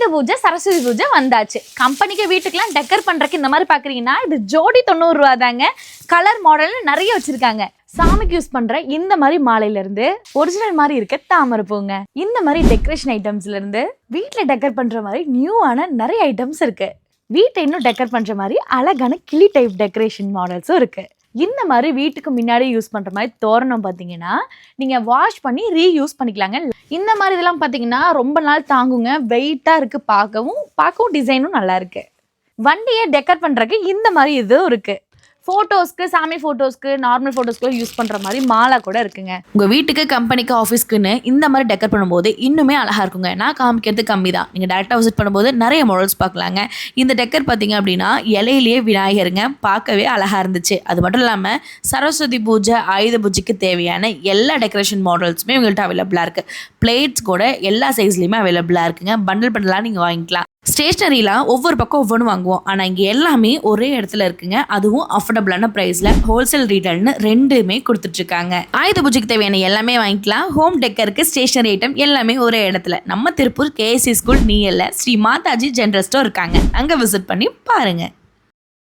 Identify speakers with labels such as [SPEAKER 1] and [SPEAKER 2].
[SPEAKER 1] ஆயுத பூஜை சரஸ்வதி பூஜை வந்தாச்சு. கம்பெனிக்கு வீட்டுக்கெல்லாம் டெக்கர் பண்றதுக்கு இந்த மாதிரி பாக்குறீங்கன்னா இது ஜோடி 90 ரூபா தாங்க. கலர் மாடல் நிறைய வச்சிருக்காங்க. சாமிக்கு யூஸ் பண்ற இந்த மாதிரி மாலையில இருந்து ஒரிஜினல் மாதிரி இருக்க தாமரை பூங்க, இந்த மாதிரி டெக்கரேஷன் ஐட்டம்ஸ்ல இருந்து வீட்டுல டெக்கர் பண்ற மாதிரி நியூவான நிறைய ஐட்டம்ஸ் இருக்கு. வீட்டை இன்னும் டெக்கர் பண்ற மாதிரி அழகான கிளி டைப் டெக்கரேஷன் மாடல்ஸும் இருக்கு. இந்த மாதிரி வீட்டுக்கு முன்னாடி யூஸ் பண்ற மாதிரி தோரணம் பார்த்தீங்கன்னா நீங்க வாஷ் பண்ணி ரீயூஸ் பண்ணிக்கலாங்க. இந்த மாதிரி இதெல்லாம் பார்த்தீங்கன்னா ரொம்ப நாள் தாங்குங்க, வெயிட்டா இருக்கு, பார்க்கவும் டிசைனும் நல்லா இருக்கு. வண்டியை டெக்கர் பண்றதுக்கு இந்த மாதிரி இதுவும் இருக்கு. ஃபோட்டோஸ்க்கு, சாமி ஃபோட்டோஸ்க்கு, நார்மல் ஃபோட்டோஸ்க்கு யூஸ் பண்ணுற மாதிரி மாலா கூட இருக்குங்க. உங்கள் வீட்டுக்கு, கம்பெனிக்கு, ஆஃபீஸ்க்குன்னு இந்த மாதிரி டெக்கர் பண்ணும்போது இன்னுமே அழகாக இருக்குங்க. நான் காமிக்கிறது கம்மி தான். நீங்கள் டேரெக்டாக விசிட் பண்ணும்போது நிறைய மாடல்ஸ் பார்க்கலாங்க. இந்த டெக்கர் பார்த்தீங்க அப்படின்னா இலையிலேயே விநாயகருங்க, பார்க்கவே அழகாக இருந்துச்சு. அது மட்டும் இல்லாமல் சரஸ்வதி பூஜை, ஆயுத பூஜைக்கு தேவையான எல்லா டெக்கரேஷன் மாடல்ஸுமே உங்கள்கிட்ட அவைலபிளாக இருக்குது. பிளேட்ஸ் கூட எல்லா சைஸ்லையுமே அவைலபிளாக இருக்குங்க. பண்டலாக நீங்கள் வாங்கிக்கலாம். ஸ்டேஷ்னரிலாம் ஒவ்வொரு பக்கம் ஒவ்வொன்று வாங்குவோம், ஆனால் இங்கே எல்லாமே ஒரே இடத்துல இருக்குங்க. அதுவும் அஃபோர்டபுளான ப்ரைஸில் ஹோல்சேல் ரீட்டைல்னு ரெண்டுமே கொடுத்துட்ருக்காங்க. ஆயுத பூஜைக்கு தேவையான எல்லாமே வாங்கிக்கலாம். ஹோம் டெக்கருக்கு ஸ்டேஷனரி ஐட்டம் எல்லாமே ஒரே இடத்துல. நம்ம திருப்பூர் KSC ஸ்கூல் நியர்ல ஸ்ரீ மாதாஜி ஜெனரல் ஸ்டோர் இருக்காங்க. அங்கே விசிட் பண்ணி பாருங்கள்.